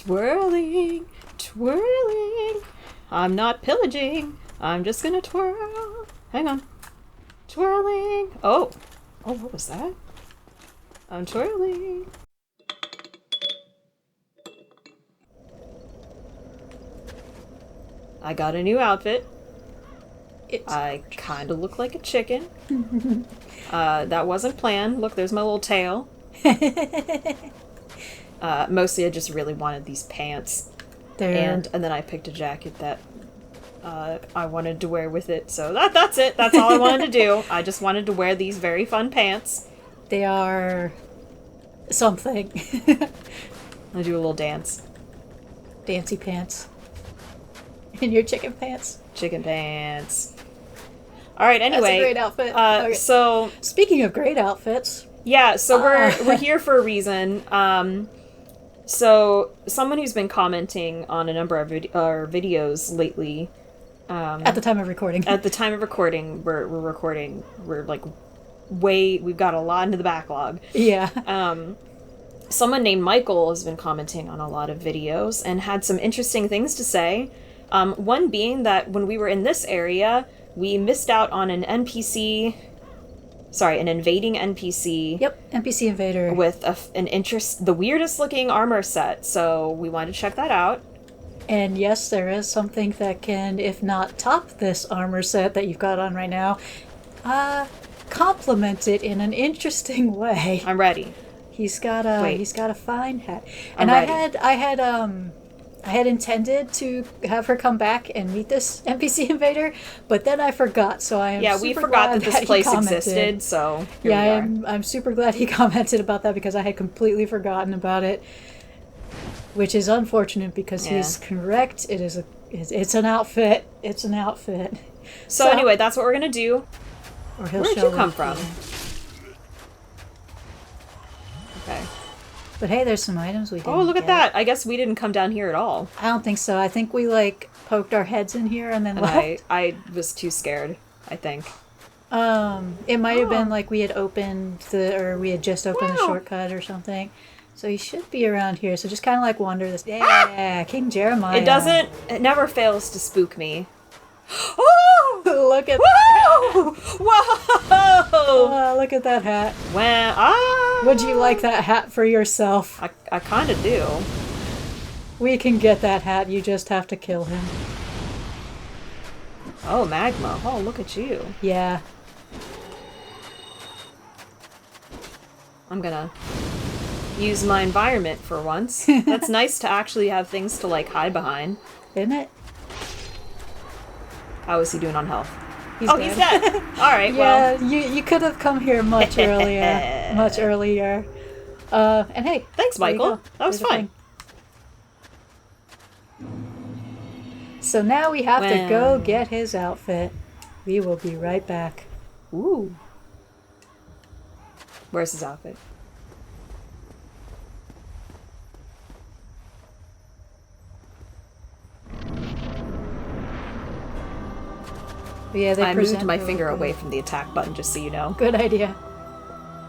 Twirling, twirling. I'm not pillaging. I'm just gonna twirl. Hang on. Twirling. Oh, what was that? I'm twirling. I got a new outfit. I kind of look like a chicken. That wasn't planned. Look, there's my little tail. Mostly I just really wanted these pants. And then I picked a jacket that I wanted to wear with it. So that's it. That's all I wanted to do. I just wanted to wear these very fun pants. They are something. I'll do a little dance. Dancy pants. In your chicken pants. Chicken pants. Alright, anyway. That's a great outfit. Okay. So... Speaking of great outfits. Yeah, so we're here for a reason. So, someone who's been commenting on a number of our videos lately... at the time of recording. At the time of recording, we're recording. We're like we've got a lot into the backlog. Yeah. Someone named Michael has been commenting on a lot of videos and had some interesting things to say. One being that when we were in this area, we missed out on an invading NPC. Yep, NPC invader. With the weirdest looking armor set, so we wanted to check that out. And yes, there is something that can, if not top this armor set that you've got on right now, complement it in an interesting way. I'm ready. He's got a fine hat. And ready. I had intended to have her come back and meet this NPC invader, but then I forgot. So I am we super forgot glad that this place existed. So here we are. I'm super glad he commented about that because I had completely forgotten about it, which is unfortunate because he's correct. It's an outfit. It's an outfit. So anyway, that's what we're gonna do. Where did you come from? Okay. But hey, there's some items we didn't Oh, look get. at that. I guess we didn't come down here at all. I don't think so. I think we, poked our heads in here and then left. I was too scared, I think. It might have been we had we had just opened the shortcut or something. So he should be around here. So just kind of wander this. Yeah, King Jeremiah. It never fails to spook me. Oh! Look at that hat. Whoa! Oh, look at that hat. Would you like that hat for yourself? I kind of do. We can get that hat. You just have to kill him. Oh, magma. Oh, look at you. Yeah. I'm gonna use my environment for once. That's nice to actually have things to hide behind. Isn't it? How is he doing on health? He's dead. All right, well. Yeah, you could have come here much earlier. Much earlier. And hey. Thanks, Michael. That was fun. So now we have to go get his outfit. We will be right back. Ooh. Where's his outfit? Yeah, I moved my finger away from the attack button, just so you know. Good idea.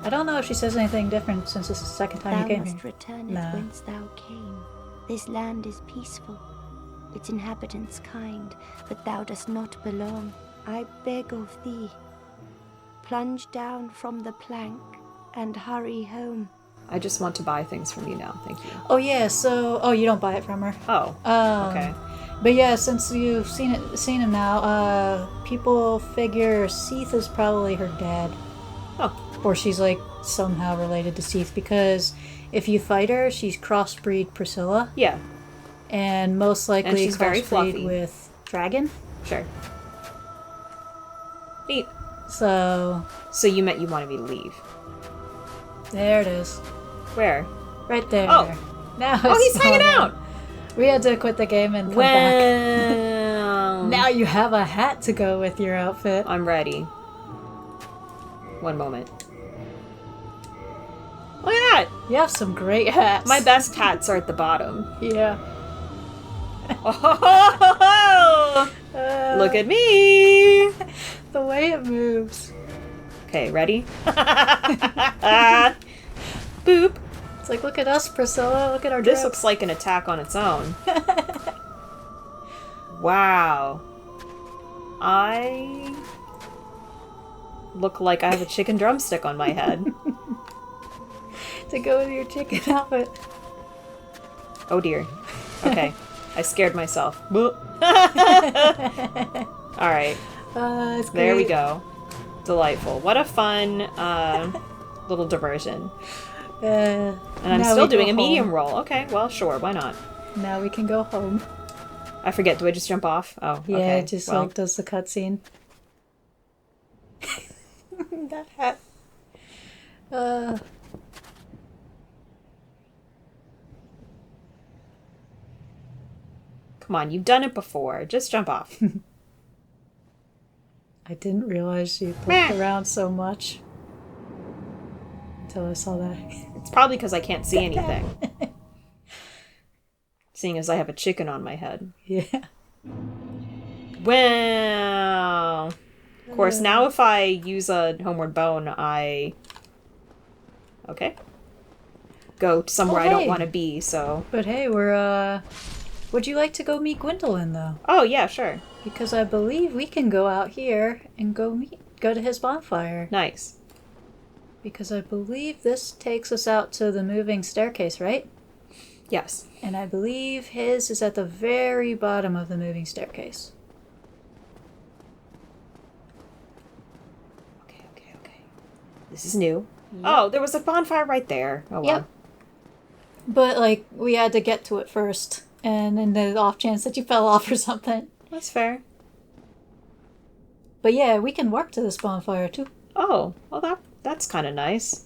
I don't know if she says anything different since this is the second time you came here. Thou must return whence thou came. This land is peaceful, its inhabitants kind, but thou dost not belong. I beg of thee, plunge down from the plank and hurry home. I just want to buy things from you now, thank you. Oh yeah, so you don't buy it from her. Oh. Okay. But yeah, since you've seen him now, people figure Seath is probably her dad. Oh. Or she's somehow related to Seath, because if you fight her, she's crossbreed Priscilla. Yeah. And most likely and she's very fluffy. With Dragon. Sure. Neat. So you meant you wanted me to leave. There it is. Where? Right there. Oh. Now he's hanging out. We had to quit the game and come back. Now you have a hat to go with your outfit. I'm ready. One moment. Look at that! You have some great hats. My best hats are at the bottom. Yeah. Oh, look at me! The way it moves. Okay, ready? Boop. It's like, look at us, Priscilla. Look at our This drips. looks like an attack on its own. Wow. I look like I have a chicken drumstick on my head. To go with your chicken outfit. Oh dear. Okay. I scared myself. Alright. It's There we great. go. Delightful. What a fun little diversion. And I'm now still we go doing a medium home. roll. Okay, well, sure, why not? Now we can go home. I forget, do I just jump off? Oh, Yeah, okay. it just well. like does the cutscene. That hat. Come on, you've done it before. Just jump off. I didn't realize you looked around so much until I saw that. It's probably because I can't see anything. Seeing as I have a chicken on my head. Yeah. Well, of course, now if I use a homeward bone, I... Okay. Go to somewhere Oh, I don't hey. want to be, so... But hey, we're would you like to go meet Gwyndolin though? Oh, yeah, sure. Because I believe we can go out here and go to his bonfire. Nice. Because I believe this takes us out to the moving staircase, right? Yes. And I believe his is at the very bottom of the moving staircase. Okay. This is new. Yep. Oh, there was a bonfire right there. Oh, well. Yep. But, like, we had to get to it first. And in the off chance that you fell off or something. That's fair. But yeah, we can walk to this bonfire too. Oh, well, that's kind of nice.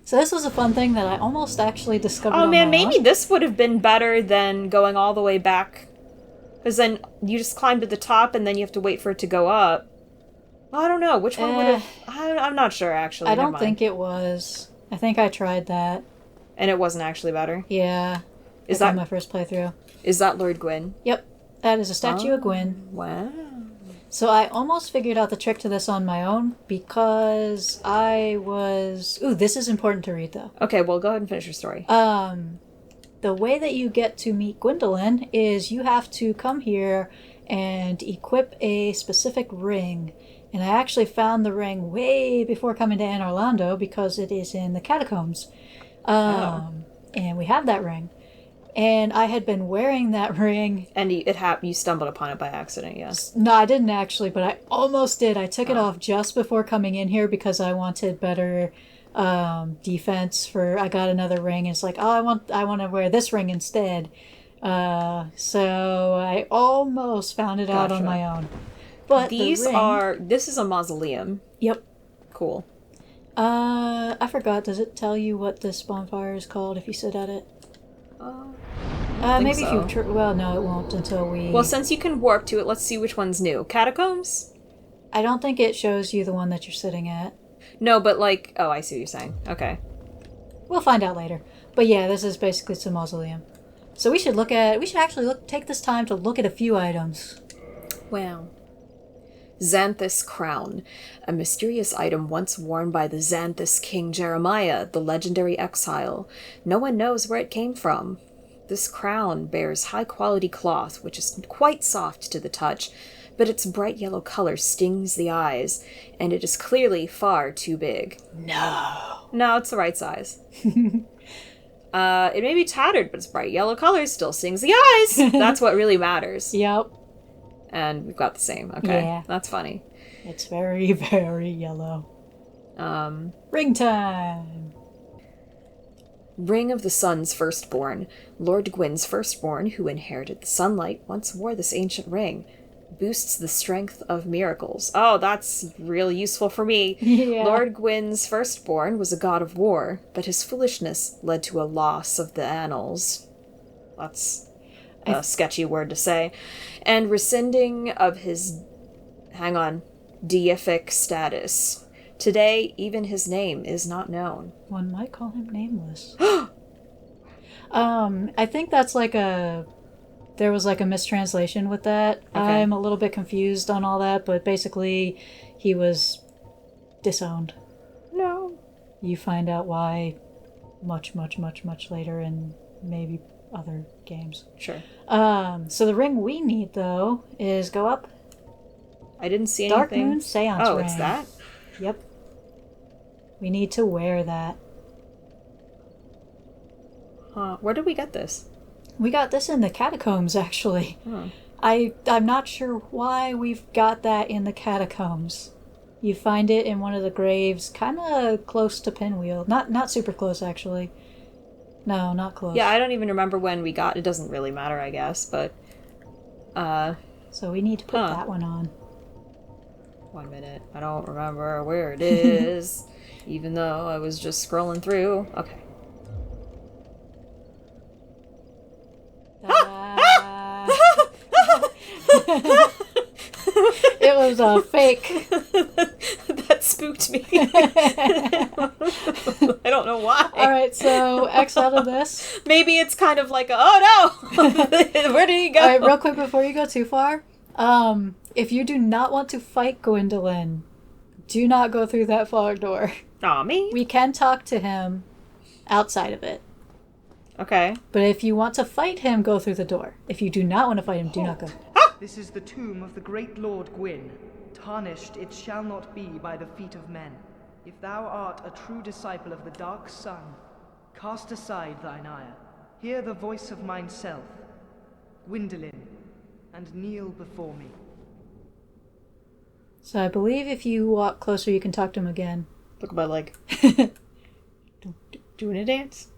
So this was a fun thing that I almost actually discovered. Oh, on man, my maybe own. this would have been better than going all the way back. Because then you just climb to the top and then you have to wait for it to go up. Well, I don't know. Which one would have... I'm not sure, actually. I Never don't mind. think it was. I think I tried that. And it wasn't actually better? Yeah. Is Like on that my first playthrough? Is that Lord Gwyn? Yep. That is a statue of Gwyn. Wow. So I almost figured out the trick to this on my own because I was... Ooh, this is important to read though. Okay, well, go ahead and finish your story. The way that you get to meet Gwyndolin is you have to come here and equip a specific ring. And I actually found the ring way before coming to Anor Londo because it is in the catacombs. And we have that ring. And I had been wearing that ring. And you stumbled upon it by accident, yes. No, I didn't actually, but I almost did. I took it off just before coming in here because I wanted better defense for... I got another ring. It's like, oh, I want to wear this ring instead. So I almost found it out on Gotcha. my own. But This is a mausoleum. Yep. Cool. I forgot. Does it tell you what this bonfire is called if you sit at it? Maybe so. if you... well, no, it won't until we... Well, since you can warp to it, let's see which one's new. Catacombs? I don't think it shows you the one that you're sitting at. No, but like... Oh, I see what you're saying. Okay. We'll find out later. But yeah, this is basically it's a mausoleum. So we should actually take this time to look at a few items. Wow. Xanthus Crown, a mysterious item once worn by the Xanthus King Jeremiah, the legendary exile. No one knows where it came from. This crown bears high-quality cloth, which is quite soft to the touch, but its bright yellow color stings the eyes, and it is clearly far too big. No, it's the right size. It may be tattered, but its bright yellow color still stings the eyes. That's what really matters. Yep. And we've got the same. Okay. Yeah. That's funny. It's very, very yellow. Ring time! Ring of the Sun's firstborn. Lord Gwyn's firstborn, who inherited the sunlight, once wore this ancient ring. Boosts the strength of miracles. Oh, that's really useful for me. Yeah. Lord Gwyn's firstborn was a god of war, but his foolishness led to a loss of the annals. That's a sketchy word to say. And rescinding of his... deific status. Today, even his name is not known. One might call him nameless. I think that's like there was like a mistranslation with that. Okay. I'm a little bit confused on all that, but basically he was disowned. No. You find out why much, much, much, much later in maybe other games. Sure. So the ring we need, though, is go up. I didn't see Dark anything. Moon Seance Oh, ring. it's that? Yep. We need to wear that. Where did we get this? We got this in the catacombs, actually. Hmm. I'm not sure why we've got that in the catacombs. You find it in one of the graves, kind of close to Pinwheel. Not super close, actually. No, not close. Yeah, I don't even remember when we got it. Doesn't really matter, I guess, but... So we need to put that one on. 1 minute. I don't remember where it is, even though I was just scrolling through. Okay. It was a fake. That spooked me. I don't know why. Alright, so X out of this. Maybe it's kind of like, oh no! Where did he go? Alright, real quick before you go too far. If you do not want to fight Gwyndolin, do not go through that fog door. Aw, me? We can talk to him outside of it. Okay. But if you want to fight him, go through the door. If you do not want to fight him, do not go. This is the tomb of the great Lord Gwyn. Tarnished it shall not be by the feet of men. If thou art a true disciple of the Dark Sun, cast aside thine ire. Hear the voice of mine self, Gwyndolin, and kneel before me. So I believe if you walk closer, you can talk to him again. Look at my leg. Doing a dance?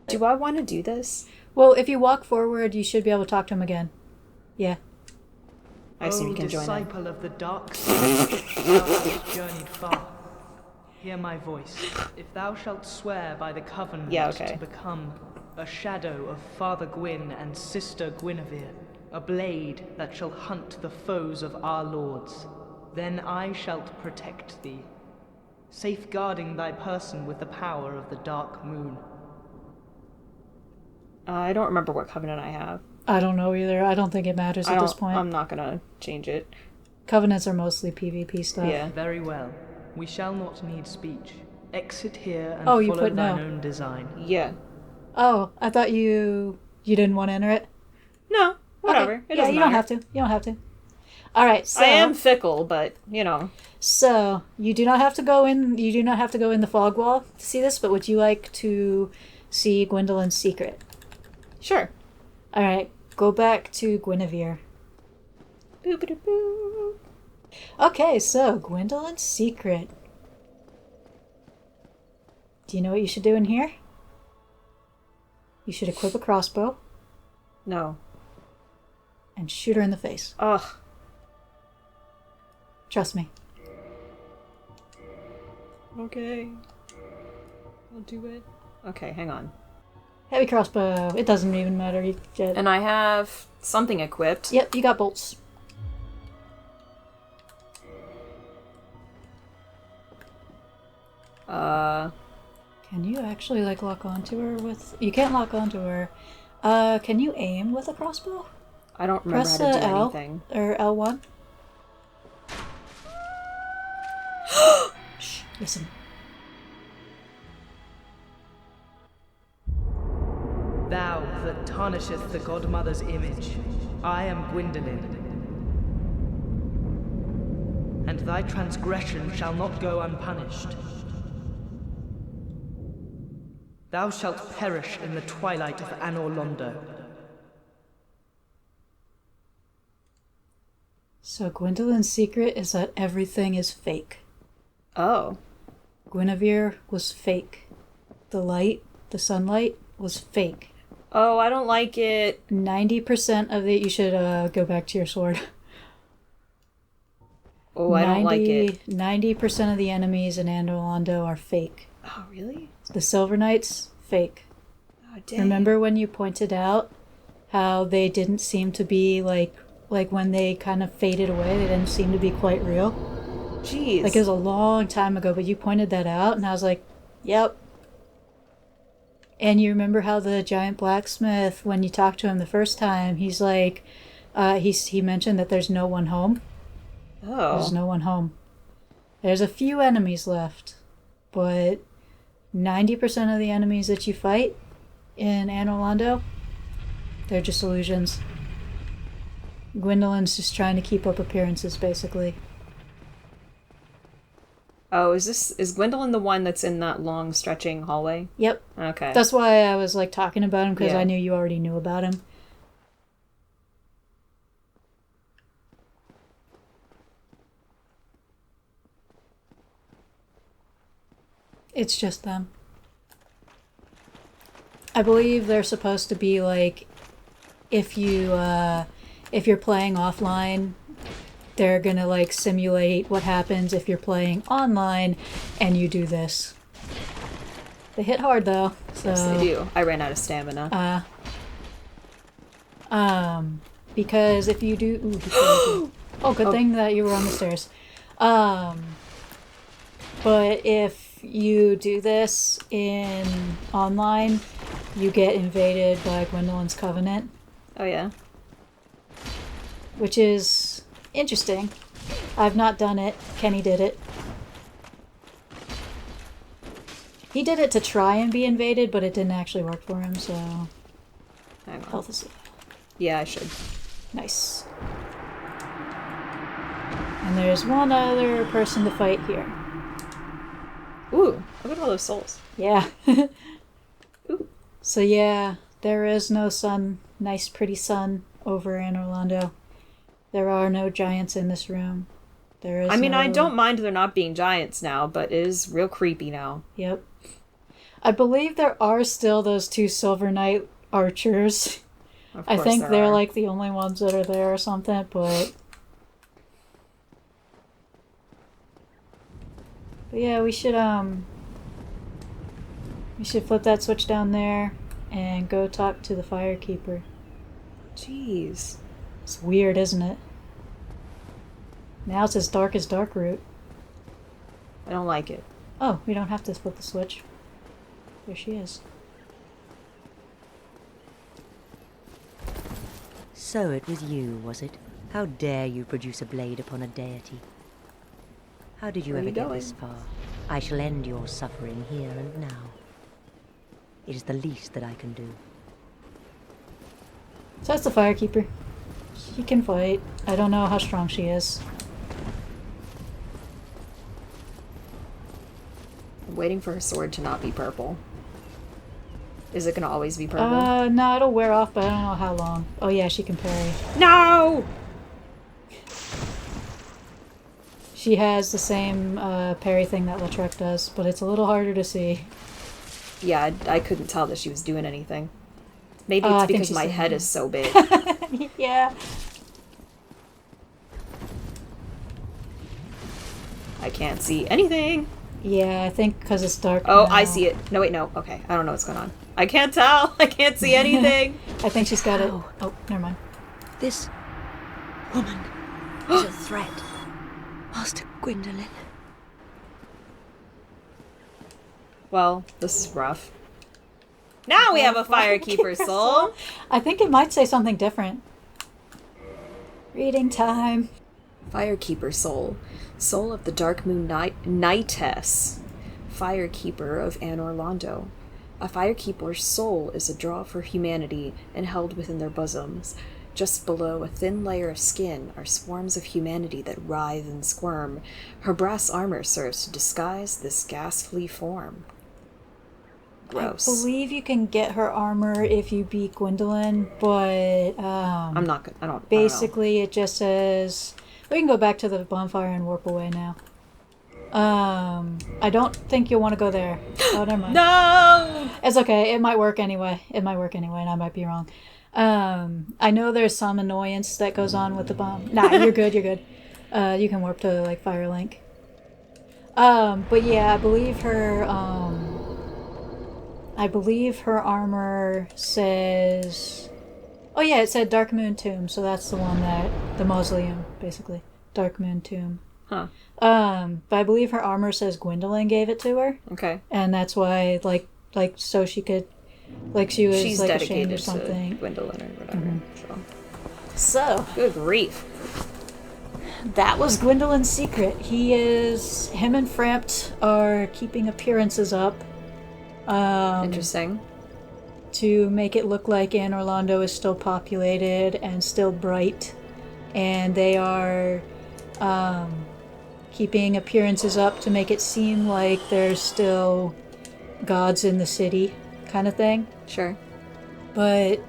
Do I want to do this? Well, if you walk forward, you should be able to talk to him again. Yeah. I assume you can join in. disciple of the Dark Sun, thou hast journeyed far. Hear my voice. If thou shalt swear by the covenant to become a shadow of Father Gwyn and Sister Guinevere, a blade that shall hunt the foes of our lords, then I shalt protect thee, safeguarding thy person with the power of the Dark Moon. I don't remember what covenant I have. I don't know either. I don't think it matters at this point. I'm not gonna change it. Covenants are mostly PvP stuff. Yeah. Very well. We shall not need speech. Exit here and you follow put thine no. own design. Yeah. Oh, I thought you didn't want to enter it. No, whatever. Okay. It yeah, doesn't you matter. don't have to. You don't have to. All right. So I am fickle, but you know. So you do not have to go in. You do not have to go in the fog wall to see this. But would you like to see Gwyndolyn's secret? Sure. All right. Go back to Guinevere. Boop-a-da-boo. Okay, so Gwyndolyn's secret. Do you know what you should do in here? You should equip a crossbow No. and shoot her in the face. Ugh. Trust me. Okay. I'll do it. Okay, hang on. Heavy crossbow. It doesn't even matter. You get... And I have something equipped. Yep, you got bolts. Can you actually, like, lock onto her with... You can't lock onto her. Can you aim with a crossbow? I don't remember Press how to do L, anything. or L1. Shh, listen. Thou that tarnisheth the Godmother's image, I am Gwyndolin. And thy transgression shall not go unpunished. Thou shalt perish in the twilight of Anor Londo. So Gwyndolyn's secret is that everything is fake. Oh. Guinevere was fake. The light, the sunlight, was fake. Oh, I don't like it. 90% of it, you should go back to your sword. Oh, I don't like it. 90% of the enemies in Anor Londo are fake. Oh, really? The Silver Knights, fake. Oh, dang. Remember when you pointed out how they didn't seem to be like when they kind of faded away, they didn't seem to be quite real? Jeez. Like it was a long time ago, but you pointed that out, and I was like, yep. And you remember how the giant blacksmith, when you talked to him the first time, he's like, he mentioned that there's no one home. Oh. There's no one home. There's a few enemies left, but 90% of the enemies that you fight in Anor Londo, they're just illusions. Gwyndolин's just trying to keep up appearances, basically. Oh, is Gwyndolin the one that's in that long stretching hallway? Yep. Okay. That's why I was like talking about him, because Yeah. I knew you already knew about him. It's just them. I believe they're supposed to be like, if you're playing offline, they're gonna like simulate what happens if you're playing online and you do this. They hit hard though. So, yes, they do. I ran out of stamina. Because if you do, oh, good thing that you were on the stairs. But if you do this in online, you get invaded by Gwyndolin's Covenant. Oh yeah. Which is interesting. I've not done it. Kenny did it. He did it to try and be invaded, but it didn't actually work for him, so... Hang on. Health is... Yeah, I should. Nice. And there's one other person to fight here. Ooh, look at all those souls. Yeah. Ooh. So yeah, there is no sun, nice pretty sun over in Orlando. There are no giants in this room. There is I don't mind there not being giants now, but it is real creepy now. Yep. I believe there are still those 2 Silver Knight archers. I think they're like the only ones that are there or something, but yeah, we should flip that switch down there and go talk to the Firekeeper. Jeez. It's weird, isn't it? Now it's as dark as Darkroot. I don't like it. Oh, we don't have to flip the switch. There she is. So it was you, was it? How dare you produce a blade upon a deity? How did you Where are ever you get going? this far? I shall end your suffering here and now. It is the least that I can do. So that's the Firekeeper. She can fight. I don't know how strong she is. I'm waiting for her sword to not be purple. Is it gonna always be purple? No, it'll wear off, but I don't know how long. Oh yeah, she can parry. No! She has the same parry thing that Lautrec does, but it's a little harder to see. Yeah, I couldn't tell that she was doing anything. Maybe it's because my head is so big. Yeah. I can't see anything. Yeah, I think because it's dark. Oh, now. I see it. No, wait, no. Okay, I don't know what's going on. I can't tell. I can't see anything. I think she's got it. Oh, never mind. This woman is a threat, Master Gwyndolin. Well, this is rough. Now we have a Firekeeper soul. I think it might say something different. Reading time. Firekeeper soul. Soul of the Dark Moon Knightess. Firekeeper of Anor Londo. A Firekeeper's soul is a draw for humanity and held within their bosoms. Just below a thin layer of skin are swarms of humanity that writhe and squirm. Her brass armor serves to disguise this ghastly form. Gross. I believe you can get her armor if you beat Gwyndolin, but I'm not good. I don't. Basically, it just says we can go back to the bonfire and warp away now. I don't think you'll want to go there. Oh, never mind. No! It's okay. It might work anyway. And I might be wrong. I know there's some annoyance that goes on with the bomb. Nah, you're good. You're good. You can warp to like Firelink. But yeah, I believe her armor says. Oh yeah, it said Dark Moon Tomb, so that's the one the mausoleum, basically. Dark Moon Tomb. Huh. But I believe her armor says Gwyndolin gave it to her. Okay. And that's why, so she could, she was, She's ashamed dedicated or something. to Gwyndolin or whatever. So. Good grief. that was Gwyndolин's secret. Him and Frampt are keeping appearances up. Interesting. To make it look like Anor Londo is still populated and still bright. And they are keeping appearances up to make it seem like there's still gods in the city, kind of thing. Sure. But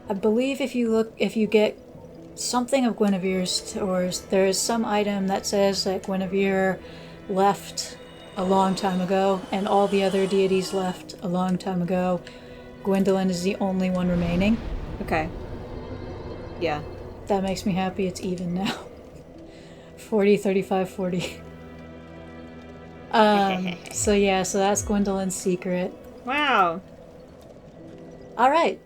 I believe if you get something of Guinevere's, or there is some item that says that Guinevere left a long time ago, and all the other deities left a long time ago, Gwyndolin is the only one remaining. Okay. Yeah. That makes me happy it's even now. 40, 35, 40. So that's Gwyndolин's secret. Wow. Alright.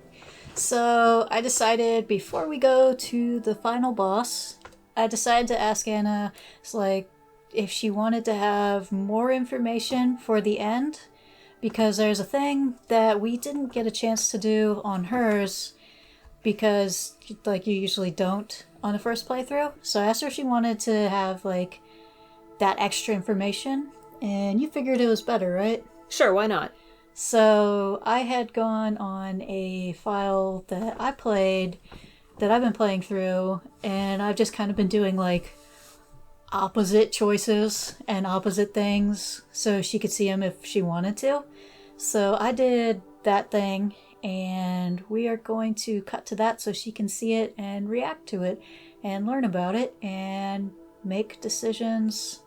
So I decided before we go to the final boss, I decided to ask Anna, if she wanted to have more information for the end, because there's a thing that we didn't get a chance to do on hers, because you usually don't on the first playthrough. So I asked her if she wanted to have that extra information, and you figured it was better, right? Sure, why not? So I had gone on a file that I've been playing through, and I've just kind of been doing opposite choices and opposite things so she could see them if she wanted to. So I did that thing, and we are going to cut to that so she can see it and react to it and learn about it and make decisions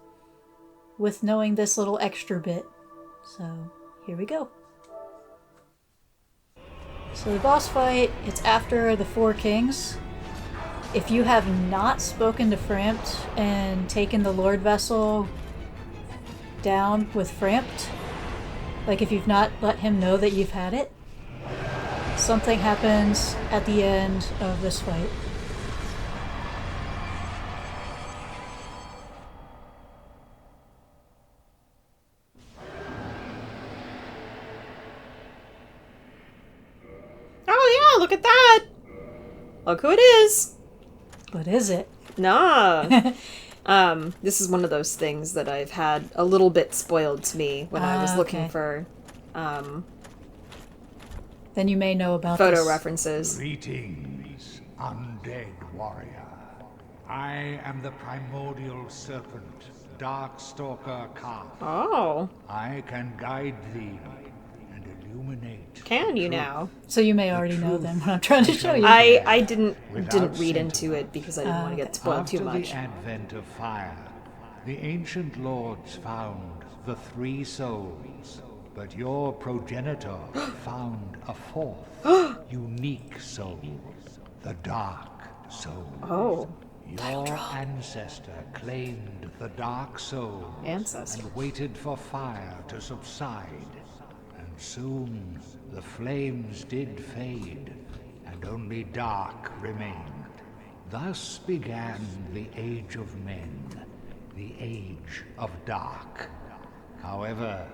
with knowing this little extra bit. So here we go. So the boss fight, it's after the Four Kings. If you have not spoken to Frampt and taken the Lord Vessel down with Frampt, if you've not let him know that you've had it, something happens at the end of this fight. Oh yeah, look at that! Look who it is! What is it? Nah. This is one of those things that I've had a little bit spoiled to me when I was looking for then you may know about photo this. references. Greetings, undead warrior. I am the primordial serpent, Darkstalker Kaathe. Oh. I can guide thee and illuminate. Can you truth. now? So you may already know them when I'm trying to show you. I didn't Without read into sentiment. it because I didn't want to get spoiled too much. After the advent of fire, the ancient lords found the three souls, but your progenitor found a fourth, unique soul, the Dark Soul. Oh. Your ancestor claimed the Dark Soul Ancestor. and waited for fire to subside. And soon the flames did fade, and only dark remained. Thus began the Age of Men, the Age of Dark. However,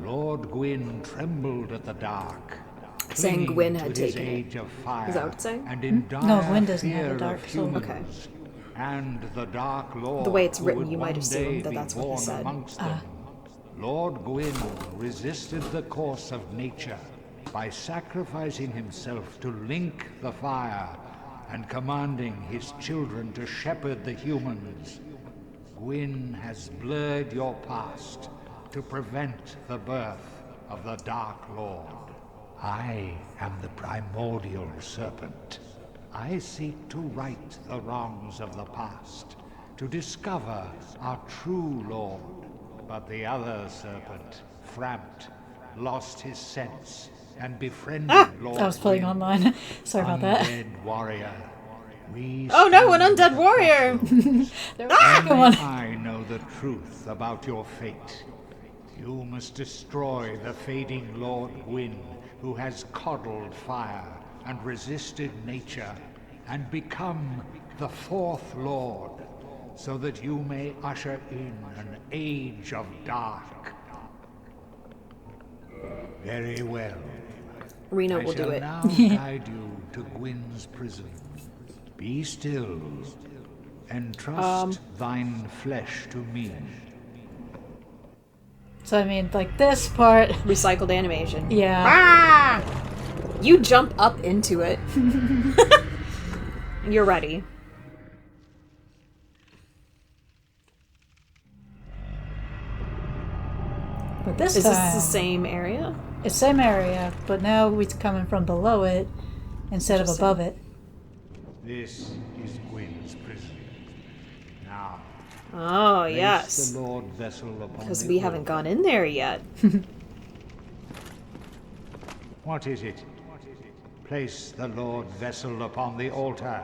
Lord Gwyn trembled at the dark, Saying clinging Gwyn to had his taken it. age of fire, Is that what it's saying? and in dire No, Gwyn doesn't have a fear dark of soul. humans. Okay. And the Dark Lord, The way it's who written, would you might one assume day that be that's what he born said. amongst them. Lord Gwyn resisted the course of nature by sacrificing himself to link the fire and commanding his children to shepherd the humans. Gwyn has blurred your past to prevent the birth of the Dark Lord. I am the primordial serpent. I seek to right the wrongs of the past, to discover our true Lord. But the other serpent, Frampt, lost his sense and befriended Lord I was playing Gwyn. online. Sorry about that. Undead warrior. We Oh no, an stand undead at warrior! crossroads. There was a second Only one. I know the truth about your fate. You must destroy the fading Lord Gwyn, who has coddled fire and resisted nature, and become the fourth Lord, so that you may usher in an age of dark. Very well. Reno I will shall do it. now guide you to Gwyn's prison. Be still, Entrust thine flesh to me. So I mean, like this part... Recycled animation. Yeah. Ah! You jump up into it. You're ready. But this Is time... this the same area? It's the same area, but now it's coming from below it instead of above it. This is Gwyn's prison. Now, Oh, place yes. the Lord vessel upon Because the we haven't altar. gone in there yet. What is it? Place the Lord vessel upon the altar.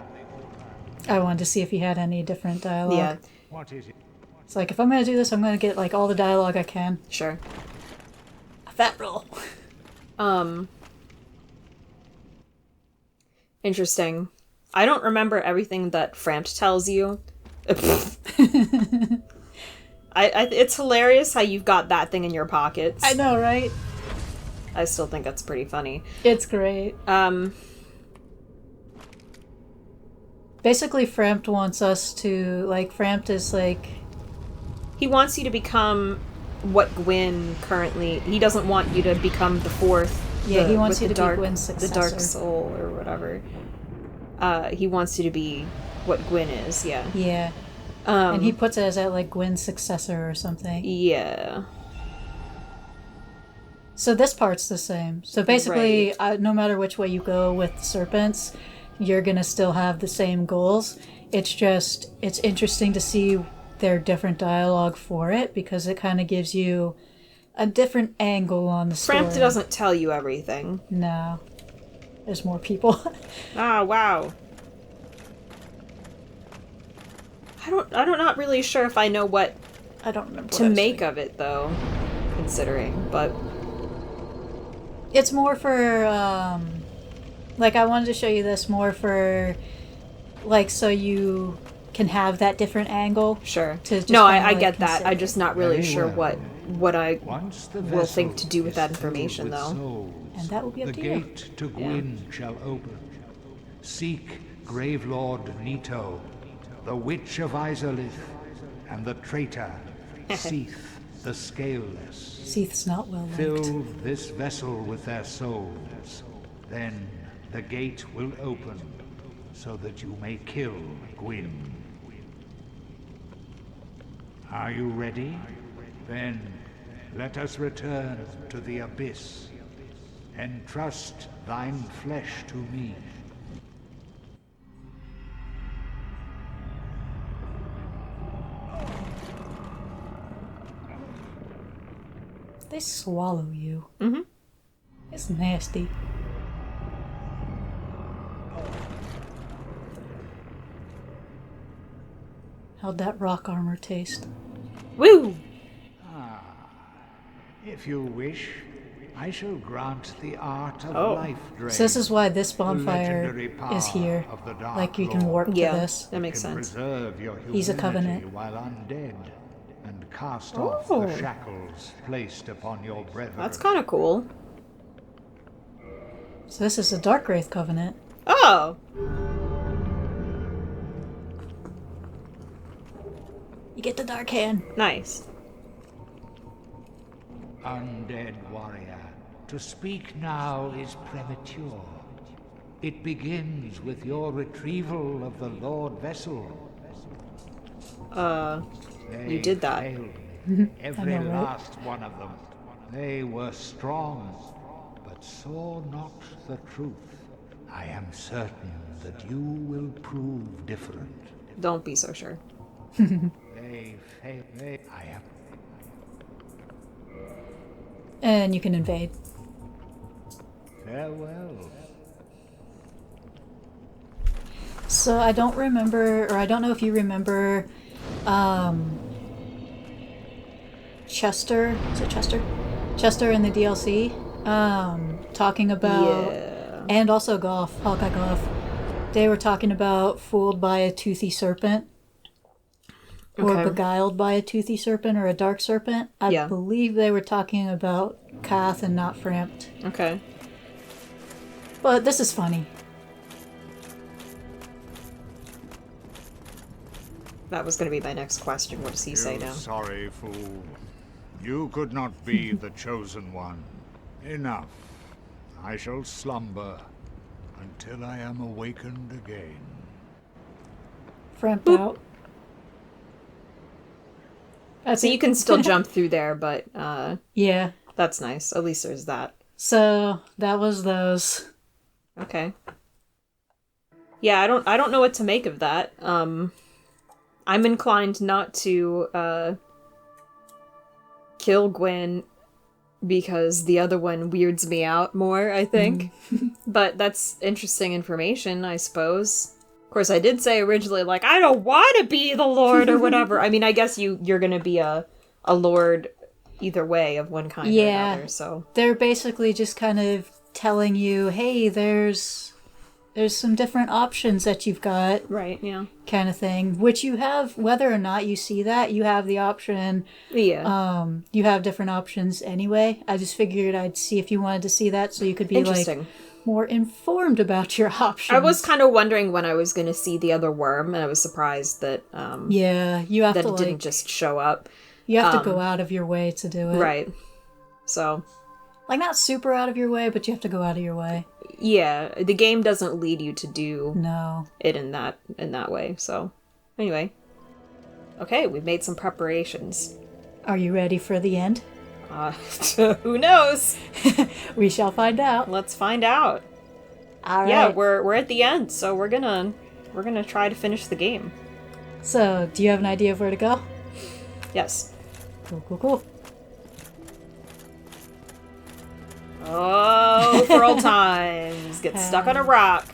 I wanted to see if he had any different dialogue. Yeah, What is it? It's like, if I'm going to do this, I'm going to get, like, all the dialogue I can. sure. A fat roll. Interesting. I don't remember everything that Frampt tells you. It's hilarious how you've got that thing in your pockets. I know, right? I still think that's pretty funny. It's great. Basically, Frampt wants us to, like, Frampt is like... He wants you to become what Gwyn currently... He doesn't want you to become the fourth. Yeah, he wants with you the to be Gwyn's successor. The Dark Soul or whatever. He wants you to be what Gwyn is, yeah. Yeah. And he puts it as that, like, Gwyn's successor or something. Yeah. So this part's the same. So basically, no matter which way you go with the serpents, you're going to still have the same goals. It's just, it's interesting to see their different dialogue for it, because it kind of gives you a different angle on the story. Frampt doesn't tell you everything. No. There's more people. Ah, wow. I'm not really sure if I know what I don't remember to make of it, though, considering, but... It's more for, like, I wanted to show you this more for, like, so you can have that different angle. Sure. To just No, kinda, I like, get that. consider. I'm just not really Very sure well. what I Once the will think vessel to do with is that filled information, with though. souls, And that will be up the to you. gate to Gwyn shall open. Seek Gravelord Nito, the Witch of Izalith, and the traitor, Seath the Scaleless. Seath's not well liked. Fill this vessel with their souls. Then the gate will open, so that you may kill Gwyn. Are you ready? Then let us return to the abyss. Entrust thine flesh to me. They swallow you. Mm-hmm. It's nasty. How'd that rock armor taste? Woo! If you wish, I shall grant the art of Oh. life drain. So this is why this bonfire legendary power is here. of the Dark Like, you can Lord. warp Yeah, to this. that makes Can sense. preserve your He's a humanity covenant. while undead, and cast off Oh. the shackles placed upon your brethren. That's kind of cool. So this is the Dark Wraith Covenant. Oh! You get the Dark Hand. Nice. Undead warrior, to speak now is premature. It begins with your retrieval of the Lord Vessel. You did that. Failed. Every I know, right? last one of them. They were strong, but saw not the truth. I am certain that you will prove different. Don't be so sure. They failed. I am. And you can invade. Farewell. So I don't remember, or I don't know if you remember, Chester. Is it Chester? Chester in the DLC, talking about, Yeah. and also Goff, Hawkeye Goff. They were talking about fooled by a toothy serpent, or Okay. beguiled by a toothy serpent or a dark serpent. I Yeah. believe they were talking about Kaathe and not Frampt. Okay. But this is funny. That was going to be my next question. What does he say now? Sorry, fool. You could not be the chosen one. Enough. I shall slumber until I am awakened again. Framped out. So you can still jump through there, but yeah, that's nice. At least there's that. So that was those. Okay. Yeah, I don't know what to make of that. I'm inclined not to kill Gwyn because the other one weirds me out more, I think. But that's interesting information, I suppose. Of course, I did say originally, like, I don't want to be the Lord or whatever. I mean, I guess you're going to be a Lord either way of one kind or another, so. They're basically just kind of telling you, hey, there's some different options that you've got. Right, yeah. Kind of thing. Which you have, whether or not you see that, you have the option. Yeah. You have different options anyway. I just figured I'd see if you wanted to see that so you could be, like, more informed about your options. I was kind of wondering when I was going to see the other worm, and I was surprised that you have that to, it didn't just show up. You have to go out of your way to do it. Right. So, like, not super out of your way, but you have to go out of your way. Yeah, the game doesn't lead you to do it in that way. So, anyway. Okay, we've made some preparations. Are you ready for the end? Who knows? We shall find out. Let's find out. All right. Yeah, we're at the end, so we're gonna try to finish the game. So, do you have an idea of where to go? Yes. Cool. Oh, for old times. Get stuck on a rock.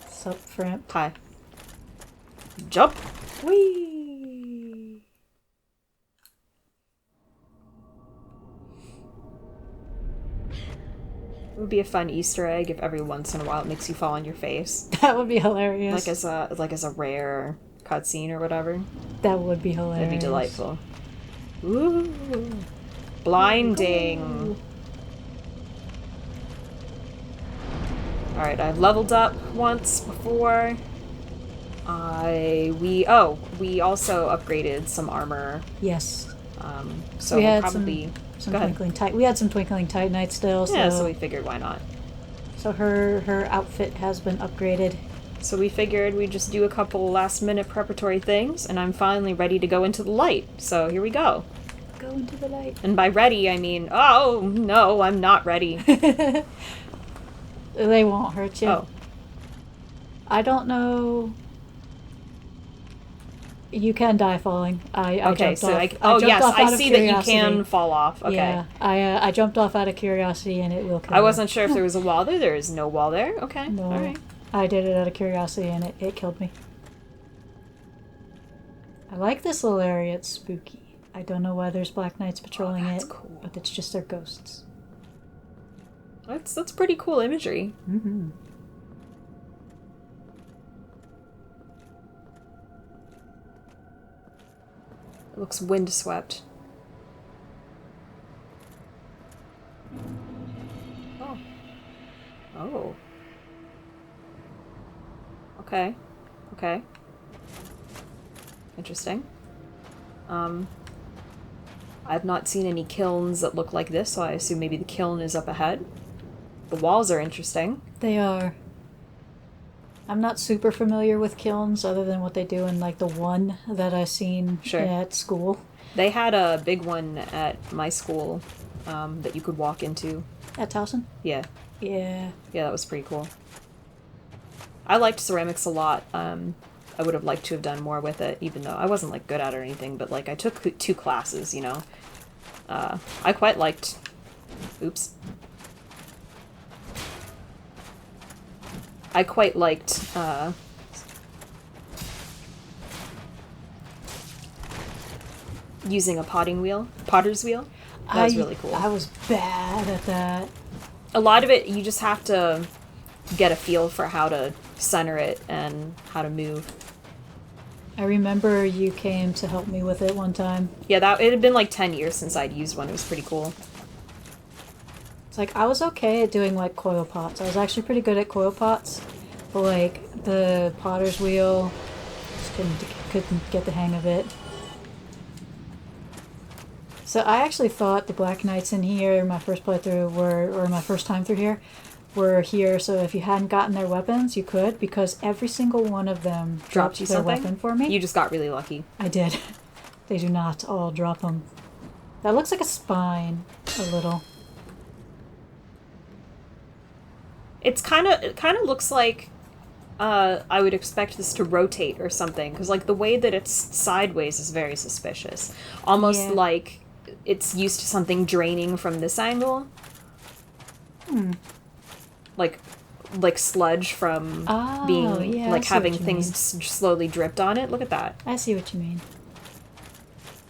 Sup, Framp? Hi. Jump. Whee! It would be a fun Easter egg if every once in a while it makes you fall on your face. That would be hilarious. Like as a rare cutscene or whatever. That would be hilarious. That'd be delightful. Ooh. Blinding. Ooh. Alright, I've leveled up once before. We also upgraded some armor. Yes. So we had probably some twinkling we had some twinkling titanite still. Yeah, so we figured why not. So her outfit has been upgraded. So we figured we'd just do a couple last minute preparatory things, and I'm finally ready to go into the light. So here we go. Go into the light. And by ready, I mean, oh no, I'm not ready. They won't hurt you. Oh. I don't know. You can die falling. I jumped off. I see that you can fall off. Okay. Yeah, I jumped off out of curiosity, and it will kill I wasn't sure if there was a wall there. There is no wall there. Okay. No. All right. I did it out of curiosity, and it killed me. I like this little area. It's spooky. I don't know why there's Black Knights patrolling it, cool. But it's just their ghosts. That's pretty cool imagery. Mm-hmm. It looks windswept. Oh. Oh. Okay. Interesting. I've not seen any kilns that look like this, so I assume maybe the kiln is up ahead. The walls are interesting. They are. I'm not super familiar with kilns other than what they do in, like, the one that I've seen at school. They had a big one at my school that you could walk into. At Towson? Yeah. Yeah. Yeah, that was pretty cool. I liked ceramics a lot. I would have liked to have done more with it, even though I wasn't, like, good at it or anything, but, like, I took 2 classes, you know. I quite liked... Oops. I quite liked, using a potter's wheel. That was really cool. I was bad at that. A lot of it, you just have to get a feel for how to center it and how to move. I remember you came to help me with it one time. Yeah, it had been like 10 years since I'd used one. It was pretty cool. It's like, I was okay at doing, like, coil pots. I was actually pretty good at coil pots. But, like, the potter's wheel, couldn't get the hang of it. So I actually thought the Black Knights in here, my first playthrough or my first time through here, were here so if you hadn't gotten their weapons, you could, because every single one of them dropped their weapon for me. You just got really lucky. I did. They do not all drop them. That looks like a spine, a little. It kind of looks like I would expect this to rotate or something, because like the way that it's sideways is very suspicious. Almost like it's used to something draining from this angle. Like sludge from being like having things slowly dripped on it. Look at that. I see what you mean.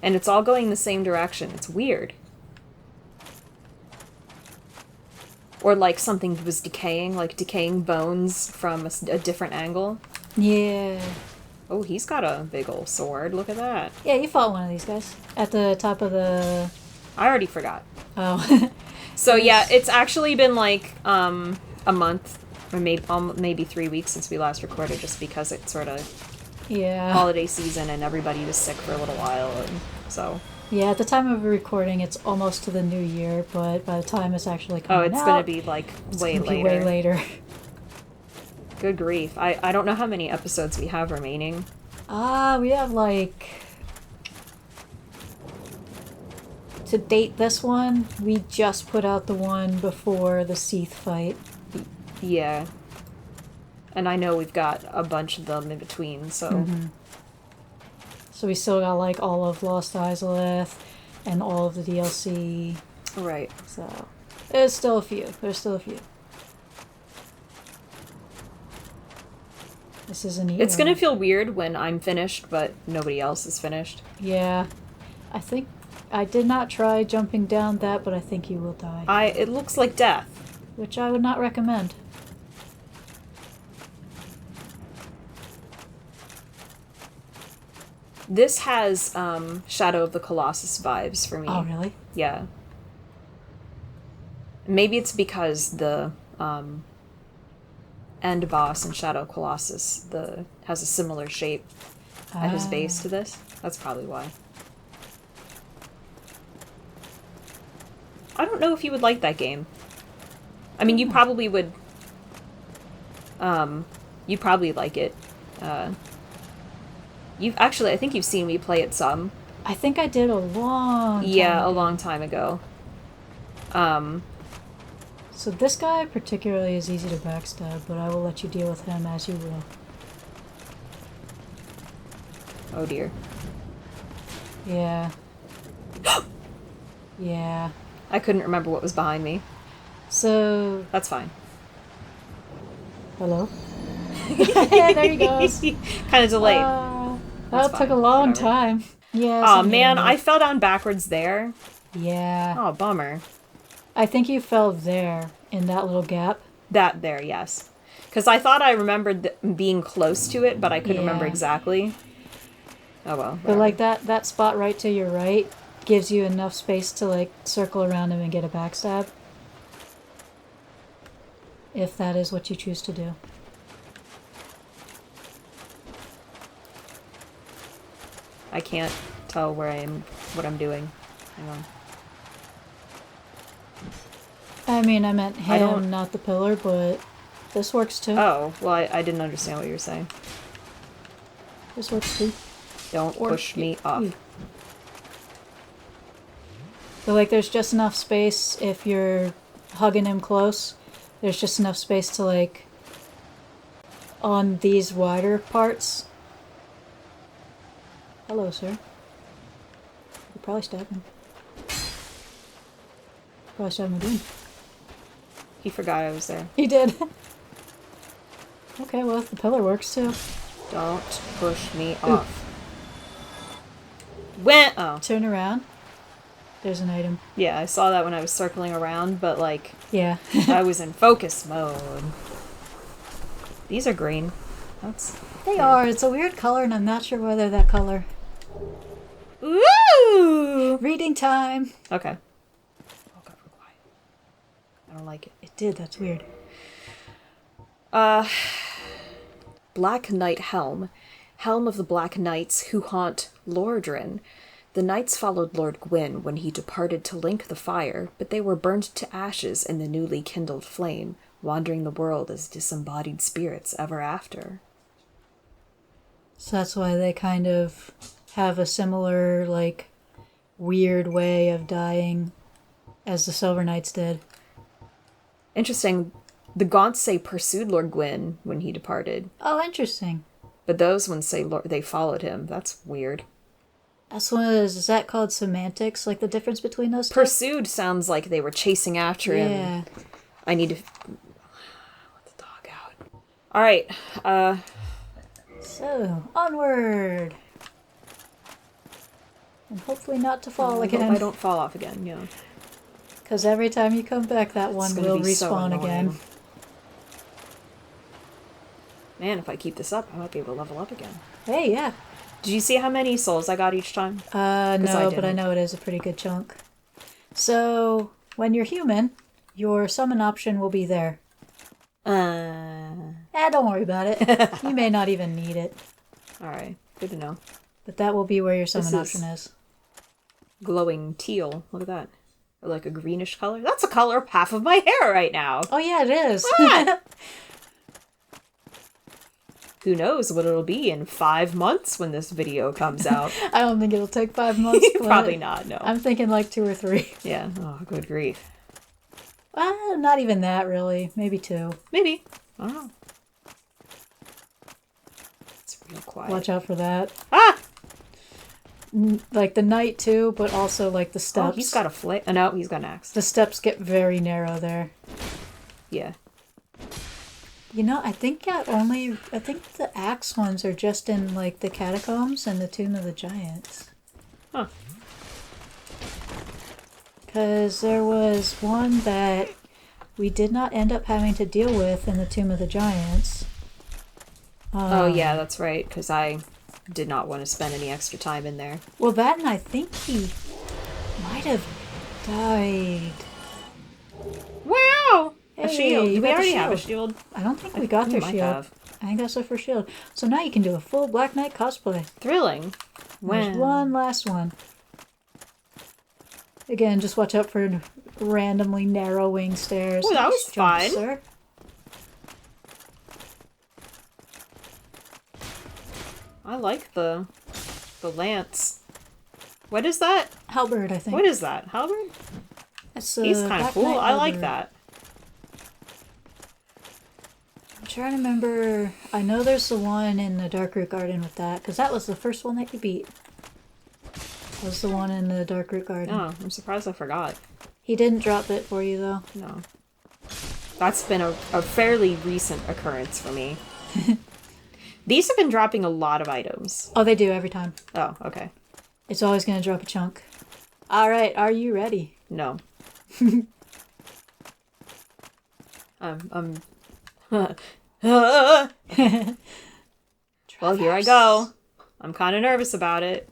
And it's all going the same direction. It's weird. Or like something was decaying, like decaying bones from a different angle. Yeah. Oh, he's got a big old sword. Look at that. Yeah, you fought one of these guys at the top of the... I already forgot. Oh. So yeah, it's actually been like a month or maybe 3 weeks since we last recorded, just because it's sort of holiday season and everybody was sick for a little while, and so... Yeah, at the time of recording, it's almost to the new year, but by the time it's actually coming out... Oh, it's gonna be, like, way later. Good grief. I don't know how many episodes we have remaining. We have, like... To date this one, we just put out the one before the Seath fight. Yeah. And I know we've got a bunch of them in between, so... Mm-hmm. So we still got, like, all of Lost Izalith and all of the DLC. Right. So, there's still a few. This is a neat It's gonna feel weird when I'm finished, but nobody else is finished. Yeah. I think... I did not try jumping down that, but I think you will die. It looks like death. Which I would not recommend. This has Shadow of the Colossus vibes for me. Oh, really? Yeah. Maybe it's because the end boss in Shadow of Colossus has a similar shape at his base to this. That's probably why. I don't know if you would like that game. I mean, you probably would... you'd probably like it. I think you've seen me play it some. I think I did a long time ago. A long time ago. So this guy particularly is easy to backstab, but I will let you deal with him as you will. Oh dear. Yeah. Yeah. I couldn't remember what was behind me. So... That's fine. Hello? There he goes. Kind of delayed. That took a long time. Yeah. Oh man, I fell down backwards there. Yeah. Oh, bummer. I think you fell there, in that little gap. That there, yes. Because I thought I remembered being close to it, but I couldn't remember exactly. Oh well. But like that spot right to your right gives you enough space to like circle around him and get a backstab. If that is what you choose to do. I can't tell where I am, what I'm doing. Hang on. I mean, I meant him, not the pillar, but this works too. Oh, well, I didn't understand what you were saying. This works too. Don't push me off. But like, there's just enough space if you're hugging him close. There's just enough space to like, on these wider parts. Hello, sir. You probably stabbed him. Probably stabbed him again. He forgot I was there. He did. Okay, well, if the pillar works too. Don't push me off. Oh. Turn around. There's an item. Yeah, I saw that when I was circling around, but like... Yeah. I was in focus mode. These are green. They are. It's a weird color, and I'm not sure why they're that color. Ooh! Reading time. Okay. Oh god, we're quiet. I don't like it. It did. That's weird. Black Knight Helm. helm of the Black Knights who haunt Lordran. The knights followed Lord Gwyn when he departed to link the fire, but they were burned to ashes in the newly kindled flame, wandering the world as disembodied spirits ever after. So that's why they kind of have a similar, like, weird way of dying as the Silver Knights did. Interesting. The Gaunts say pursued Lord Gwyn when he departed. Oh, interesting. But those ones say they followed him. That's weird. That's one of those, is that called semantics? Like the difference between those two? Pursued sounds like they were chasing after him. Yeah. I need to let the dog out. Alright, So, onward! And hopefully not to fall again. I hope I don't fall off again, yeah. Because every time you come back, that one will respawn again. Man, if I keep this up, I might be able to level up again. Hey, yeah. Did you see how many souls I got each time? No, but I know it is a pretty good chunk. So, when you're human, your summon option will be there. Don't worry about it. You may not even need it. Alright, good to know. But that will be where your summon option is. Glowing teal. Look at that. Or like a greenish color. That's the color of half of my hair right now. Oh yeah, it is. Who knows what it'll be in 5 months when this video comes out. I don't think it'll take 5 months. Probably not, no. I'm thinking like 2 or 3. Yeah, oh, good grief. Not even that, really. Maybe 2. Maybe. I don't know. It's real quiet. Watch out for that. Ah! Like the knight too, but also like the steps. Oh, he's got a flame. Oh, no, he's got an axe. The steps get very narrow there. Yeah. You know, I think the axe ones are just in like the catacombs and the Tomb of the Giants. Huh. Because there was one that we did not end up having to deal with in the Tomb of the Giants. Oh yeah, that's right, because I did not want to spend any extra time in there. Well, that, and I think he might have died. Wow! Hey, a shield. Do we already have a shield? I don't think we got their shield. Have. I think that's their first shield. So now you can do a full Black Knight cosplay. Thrilling. There's one last one. Again, just watch out for randomly narrowing stairs. Oh, that was fun. Sir. I like the lance. What is that? Halberd, I think. What is that? Halberd? He's kind of cool. I like that. I'm trying to remember. I know there's the one in the Dark Root Garden with that, because that was the first one that you beat. That was the one in the Dark Root Garden. Oh, I'm surprised I forgot. He didn't drop it for you, though. No. That's been a fairly recent occurrence for me. These have been dropping a lot of items. Oh, they do every time. Oh, okay. It's always going to drop a chunk. All right, are you ready? No. Well, here I go. I'm kind of nervous about it.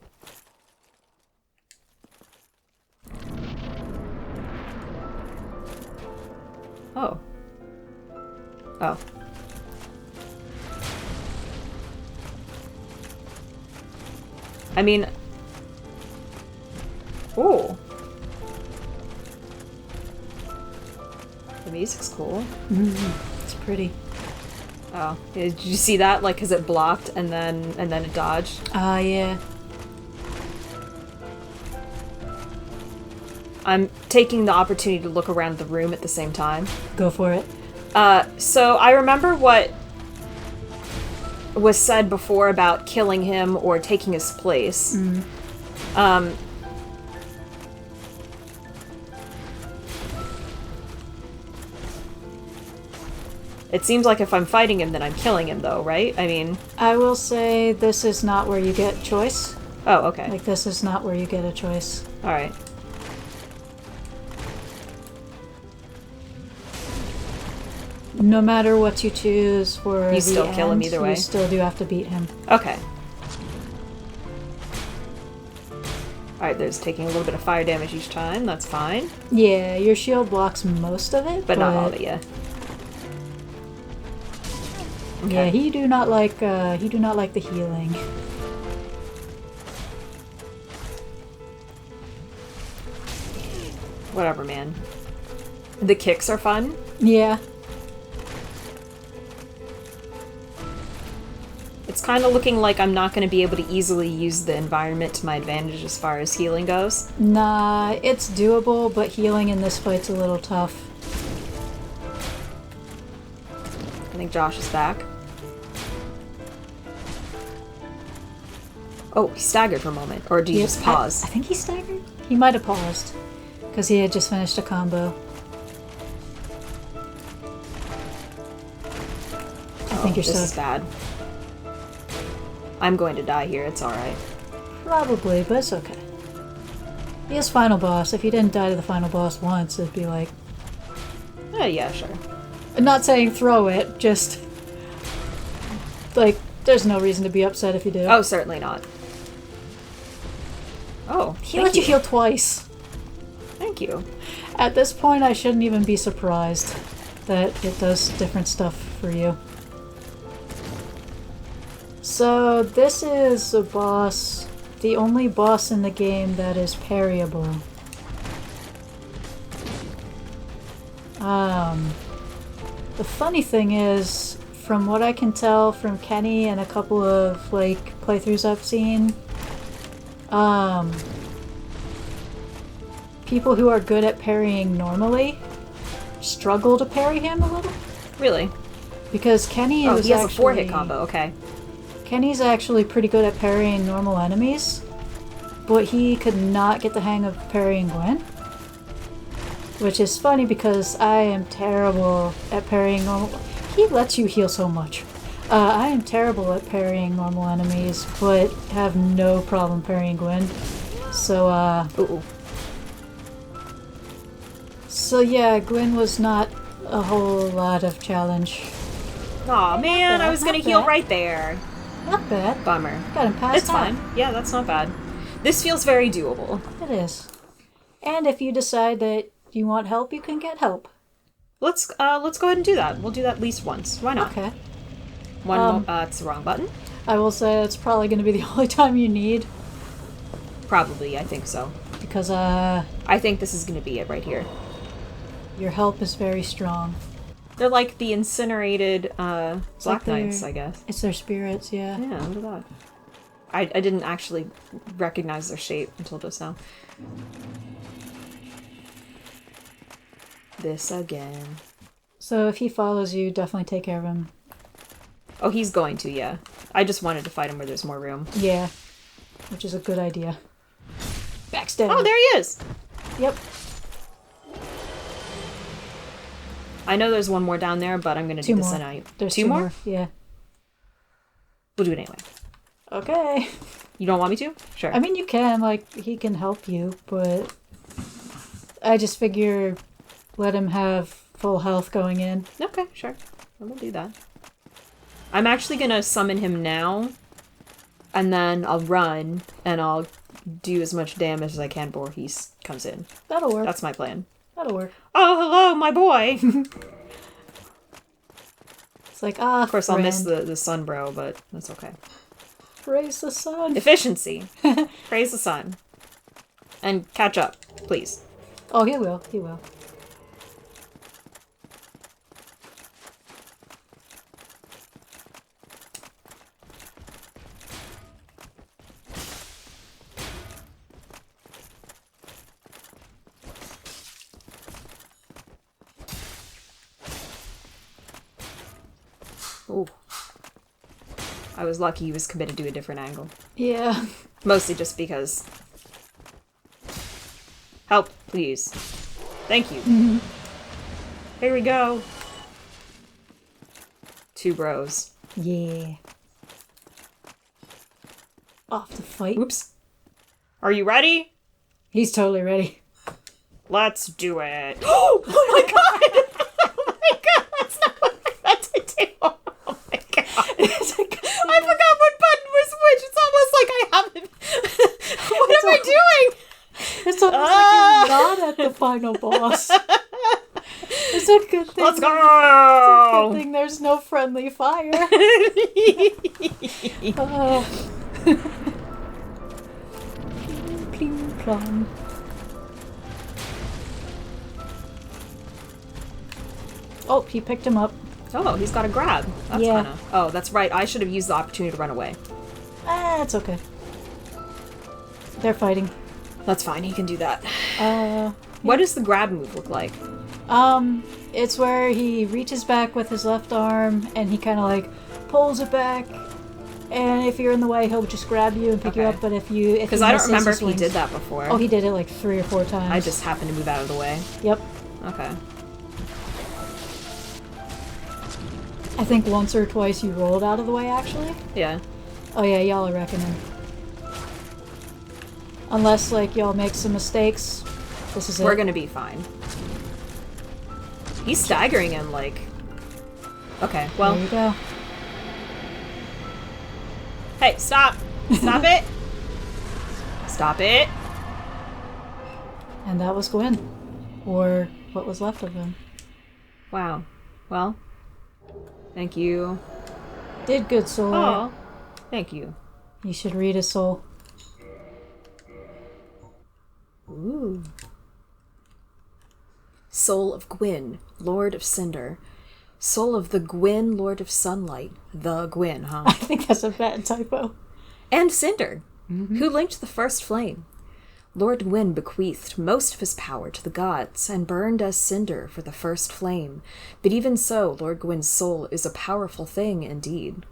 Oh. Oh. I mean... Ooh. The music's cool. It's pretty. Oh. Did you see that? Like, because it blocked and then it dodged? Yeah. I'm taking the opportunity to look around the room at the same time. Go for it. So I remember what was said before about killing him or taking his place. It seems like if I'm fighting him, then I'm killing him, though, right? I mean... I will say this is not where you get choice. Oh, okay. Like, this is not where you get a choice. Alright. No matter what you choose for You still kill him either way? You still do have to beat him. Okay. Alright, there's taking a little bit of fire damage each time. That's fine. Yeah, your shield blocks most of it, But not all of it, yeah. Okay. Yeah, he do not like the healing. Whatever, man. The kicks are fun. Yeah. It's kind of looking like I'm not going to be able to easily use the environment to my advantage as far as healing goes. Nah, it's doable, but healing in this fight's a little tough. I think Josh is back. Oh, he staggered for a moment. Or do you just pause? I think he staggered. He might have paused. Because he had just finished a combo. I think you're this stuck. is bad. I'm going to die here, it's alright. Probably, but it's okay. He is final boss. If you didn't die to the final boss once, it'd be like... Yeah, sure. I'm not saying throw it, just... Like, there's no reason to be upset if you do. Oh, certainly not. Oh, he let you heal twice. Thank you. At this point, I shouldn't even be surprised that it does different stuff for you. So, this is a boss, the only boss in the game that is parryable. The funny thing is, from what I can tell from Kenny and a couple of, like, playthroughs I've seen, people who are good at parrying normally struggle to parry him a little. Really? Because Kenny is he has actually... a 4-hit combo, okay. Kenny's actually pretty good at parrying normal enemies, but he could not get the hang of parrying Gwyn. Which is funny because I am terrible at parrying normal... He lets you heal so much. I am terrible at parrying normal enemies, but have no problem parrying Gwyn. So, So yeah, Gwyn was not a whole lot of challenge. Aw, man, I was gonna heal right there. Not bad. Bummer. Got him past It's fine. Yeah, that's not bad. This feels very doable. It is. And if you decide that you want help, you can get help. Let's go ahead and do that. We'll do that at least once. Why not? Okay. It's the wrong button. I will say that's probably going to be the only time you need. Probably, I think so. Because, I think this is going to be it right here. Your help is very strong. They're like the incinerated, Black Knights, I guess. It's their spirits, yeah. Yeah, look at that. I didn't actually recognize their shape until just now. This again. So if he follows you, definitely take care of him. Oh, he's going to, yeah. I just wanted to fight him where there's more room. Yeah. Which is a good idea. Backstab. Oh, there he is! Yep. I know there's one more down there, but I'm gonna do this tonight. There's two more? Yeah. We'll do it anyway. Okay. You don't want me to? Sure. I mean, you can, like, he can help you, but I just figure let him have full health going in. Okay, sure. I will do that. I'm actually gonna summon him now, and then I'll run, and I'll do as much damage as I can before he comes in. That'll work. That's my plan. That'll work. Oh, hello, my boy! It's like, Of course, I'll miss the sun bro, but that's okay. Praise the sun. Efficiency. Praise the sun. And catch up, please. Oh, he will. He will. Ooh. I was lucky he was committed to a different angle. Yeah. Mostly just because... Help, please. Thank you. Mm-hmm. Here we go. 2 bros. Yeah. Off to fight. Oops. Are you ready? He's totally ready. Let's do it. Oh my god! Oh my god! That's not what I meant to do! Oh my god! I forgot what button was which. It's almost like I haven't... What am I doing? It's almost like you're not at the final boss. It's It's a good thing. Let's go! It's a good thing there's no friendly fire. Pling plong. Oh, he picked him up. Oh, he's got a grab. That's Yeah. kinda... Oh, that's right. I should have used the opportunity to run away. It's okay. They're fighting. That's fine. He can do that. Yeah. What does the grab move look like? It's where he reaches back with his left arm and he kind of like pulls it back. And if you're in the way, he'll just grab you and pick you up. But if because I don't remember if he did that before. Oh, he did it like 3 or 4 times. I just happened to move out of the way. Yep. Okay. I think once or twice you rolled out of the way, actually. Yeah. Oh yeah, y'all are reckoning. Unless, like, y'all make some mistakes, this is it. We're gonna be fine. He's staggering him, like... Okay, well... There you go. Hey, stop! Stop it! Stop it! And that was Gwyn. Or what was left of him. Wow. Well... Thank you. Did good, Solaire. Oh, thank you. You should read his soul. Ooh. Soul of Gwyn, Lord of Cinder. Soul of the Gwyn, Lord of Sunlight. The Gwyn, huh? I think that's a bad typo. And Cinder, who linked the first flame. Lord Gwyn bequeathed most of his power to the gods and burned as cinder for the first flame. But even so, Lord Gwyn's soul is a powerful thing indeed.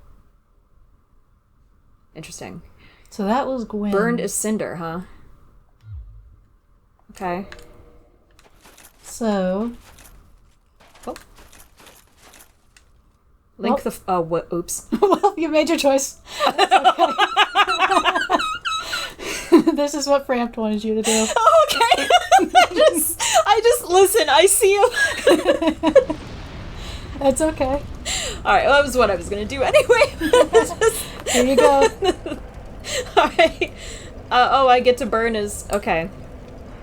Interesting. So that was Gwyn. Burned as cinder, huh? Okay. So... Oh. Link the... oops. Well, you made your choice. This is what Frampt wanted you to do. Oh, okay. I just listen. I see him. That's okay. All right, well, that was what I was gonna do anyway. Here you go. All right. Oh, I get to burn as okay.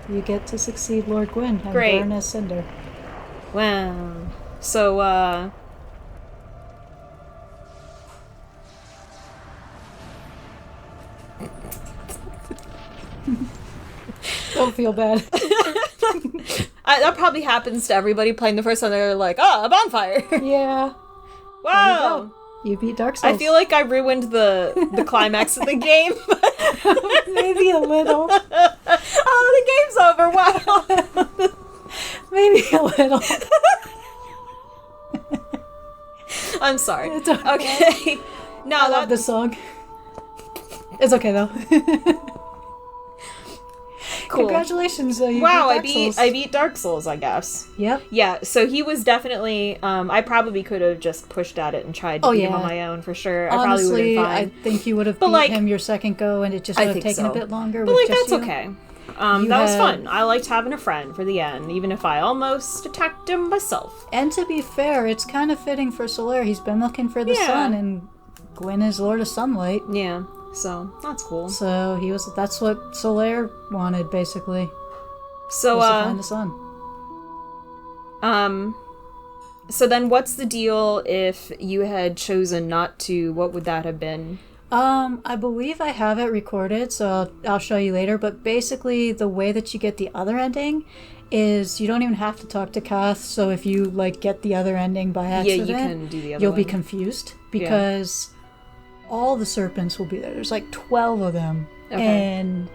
You get to succeed Lord Gwyn and Great. burn as Cinder. Wow. So, Don't feel bad. that probably happens to everybody playing the first one. They're like, oh, a bonfire. Yeah. Wow. You beat Dark Souls. I feel like I ruined the climax of the game. Maybe a little. Oh, the game's over. Wow. Maybe a little. I'm sorry. It's okay. Okay. No, I love this song. It's okay though. Cool. Congratulations! You Wow, beat Dark Souls. I beat Dark Souls, I guess. Yep. Yeah, so he was definitely. I probably could have just pushed at it and tried to beat him on my own for sure. Honestly, I probably would have been fine. I think you would have But, beat like, him your second go, and it just would have taken a bit longer. But with like, just that's you. okay. That was fun. I liked having a friend for the end, even if I almost attacked him myself. And to be fair, it's kind of fitting for Solaire. He's been looking for the sun, and Gwyn is Lord of Sunlight. Yeah, so that's cool. So that's what Solaire wanted, basically. So, was to find the sun. So then what's the deal if you had chosen not to? What would that have been? I believe I have it recorded, so I'll show you later, but basically the way that you get the other ending is you don't even have to talk to Kaathe, so if you, like, get the other ending by accident, you can do the other you'll one. be confused, because all the serpents will be there. There's like 12 of them, and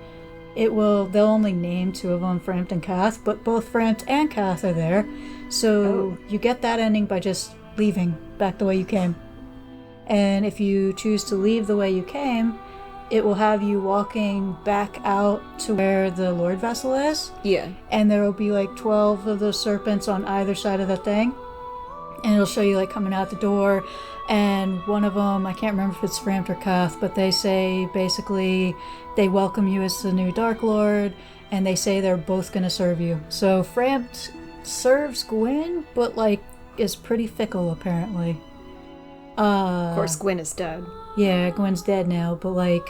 they'll only name 2 of them, Frampt and Kaathe, but both Frampt and Kaathe are there, so you get that ending by just leaving back the way you came. And if you choose to leave the way you came, it will have you walking back out to where the Lord Vessel is. Yeah. And there will be like 12 of those serpents on either side of that thing. And it'll show you like coming out the door. And one of them, I can't remember if it's Frampt or Kaathe, but they say basically they welcome you as the new Dark Lord. And they say they're both going to serve you. So Frampt serves Gwyn, but like is pretty fickle apparently. Of course, Gwyn is dead. Yeah, Gwyn's dead now, but like,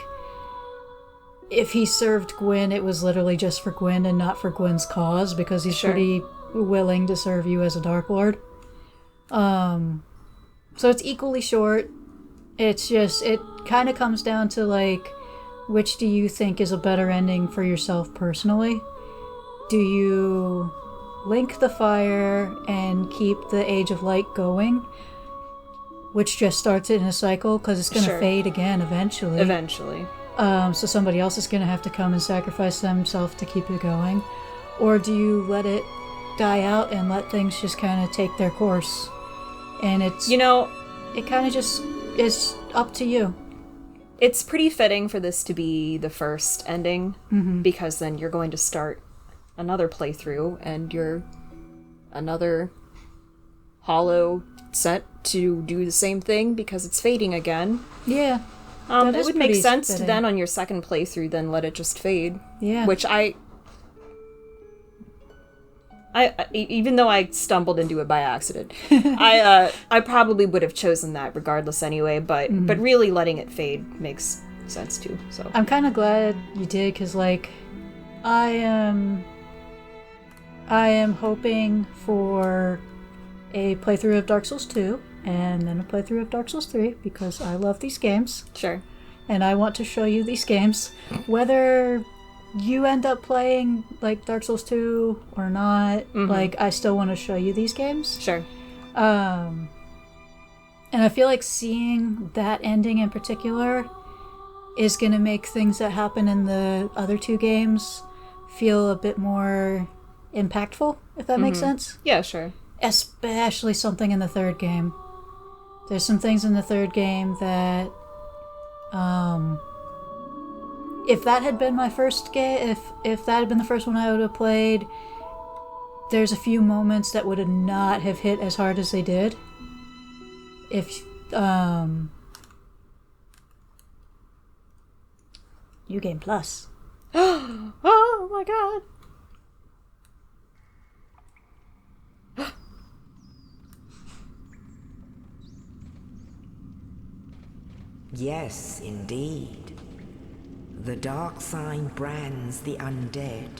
if he served Gwyn, it was literally just for Gwyn and not for Gwyn's cause, because he's pretty willing to serve you as a Dark Lord. So it's equally short. It's just, it kind of comes down to, like, which do you think is a better ending for yourself personally? Do you link the fire and keep the Age of Light going, which just starts it in a cycle because it's going to fade again eventually. So somebody else is going to have to come and sacrifice themselves to keep it going. Or do you let it die out and let things just kind of take their course? And it's, it kind of just is up to you. It's pretty fitting for this to be the first ending, because then you're going to start another playthrough and you're another hollow set to do the same thing because it's fading again. Yeah. It would make sense to then on your second playthrough then let it just fade. Yeah. Which I even though I stumbled into it by accident, I probably would have chosen that regardless anyway, but really letting it fade makes sense too. So I'm kind of glad you did, because like I am hoping for a playthrough of Dark Souls 2 and then a playthrough of Dark Souls 3 because I love these games. Sure. And I want to show you these games. Whether you end up playing like Dark Souls 2 or not, like I still want to show you these games. Sure. And I feel like seeing that ending in particular is going to make things that happen in the other two games feel a bit more impactful, if that makes sense. Yeah, sure. Especially something in the third game. There's some things in the third game that, if that had been my first game, if that had been the first one I would have played, there's a few moments that would have not have hit as hard as they did. If, New Game Plus. Oh my god. Yes, indeed. The dark sign brands the undead.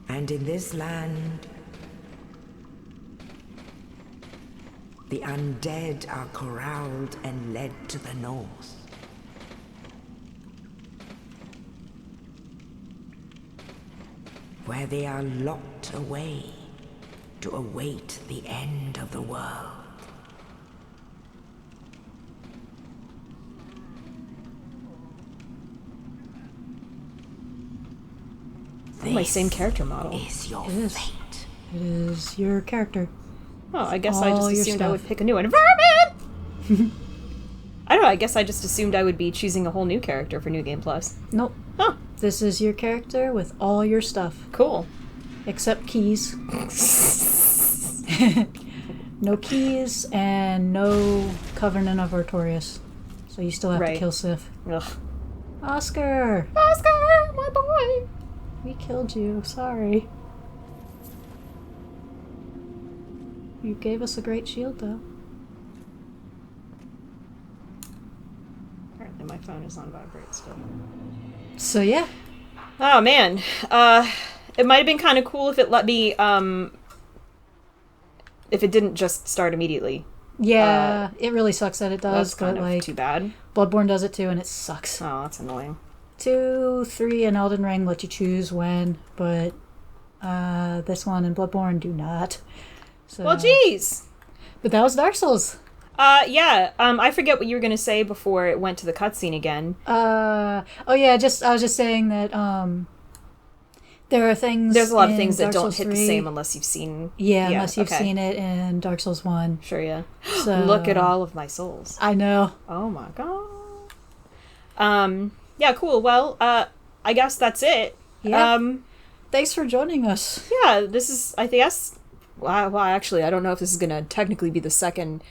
And in this land, the undead are corralled and led to the north. Where they are locked away to await the end of the world. My same character model. Is your fate. It is your character. Oh, I guess I All just your assumed I stuff. would pick a new environment! I don't know, I guess I just assumed I would be choosing a whole new character for New Game Plus. Nope. Huh. This is your character with all your stuff. Cool. Except keys. No keys and no Covenant of Artorias. So you still have to kill Sif. Ugh. Oscar! Oscar, my boy! We killed you. Sorry. You gave us a great shield, though. Apparently my phone is on vibrate still. So, yeah. Oh, man. It might have been kind of cool if it let me, if it didn't just start immediately. Yeah, it really sucks that it does, That's kind but, of like, too bad. Bloodborne does it too, and it sucks. Oh, that's annoying. 2, 3, and Elden Ring let you choose when, but this one and Bloodborne do not. So, Well, geez! but that was Dark Souls. Yeah, I forget what you were gonna say before it went to the cutscene again. Oh yeah, I was just saying that, there are things. There's a lot of things Dark that don't Souls hit 3. the same unless you've seen... Unless you've seen it in Dark Souls 1. Sure, yeah. So, Look at all of my souls. I know. Oh my god. Yeah, cool. Well, I guess that's it. Yeah. Thanks for joining us. Yeah, this is, I guess... Well, actually, I don't know if this is gonna technically be the second...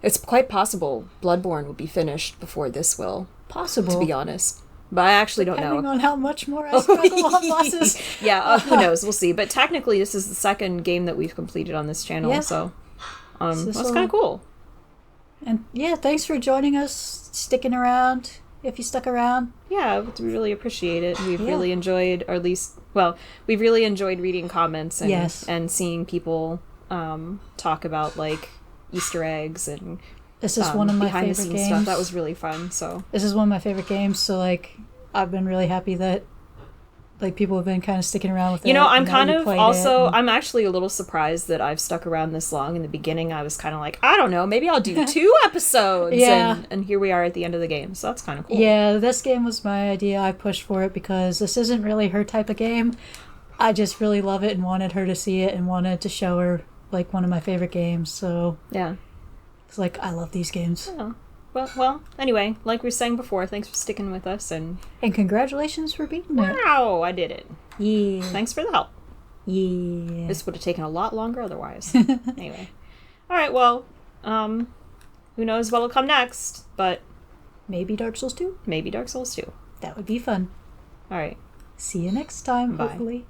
It's quite possible Bloodborne will be finished before this will. Possible. To be honest. But I actually don't know. Depending on how much more I struggle on bosses. Yeah, who knows? We'll see. But technically, this is the second game that we've completed on this channel, Yeah. so that's So- kind of cool. And yeah, thanks for joining us, sticking around. if you stuck around. Yeah, we really appreciate it. We've really enjoyed, or at least, well, we've really enjoyed reading comments and seeing people talk about, like, Easter eggs and this is one of my behind the favorite scenes games. stuff. That was really fun. So this is one of my favorite games. So like, I've been really happy that like people have been kind of sticking around with it. You know, I'm kind of also, and... I'm actually a little surprised that I've stuck around this long. In the beginning, I was kind of like, I don't know, maybe I'll do 2 episodes. And here we are at the end of the game. So that's kind of cool. Yeah, this game was my idea. I pushed for it because this isn't really her type of game. I just really love it and wanted her to see it and wanted to show her like one of my favorite games. So yeah. It's like, I love these games. Yeah. Well, anyway, like we were saying before, thanks for sticking with us. And congratulations for beating it. Wow, I did it. Yeah. Thanks for the help. Yeah. This would have taken a lot longer otherwise. Anyway. Alright, well, who knows what'll come next, but... Maybe Dark Souls 2? Maybe Dark Souls 2. That would be fun. Alright. See you next time, Bye. hopefully.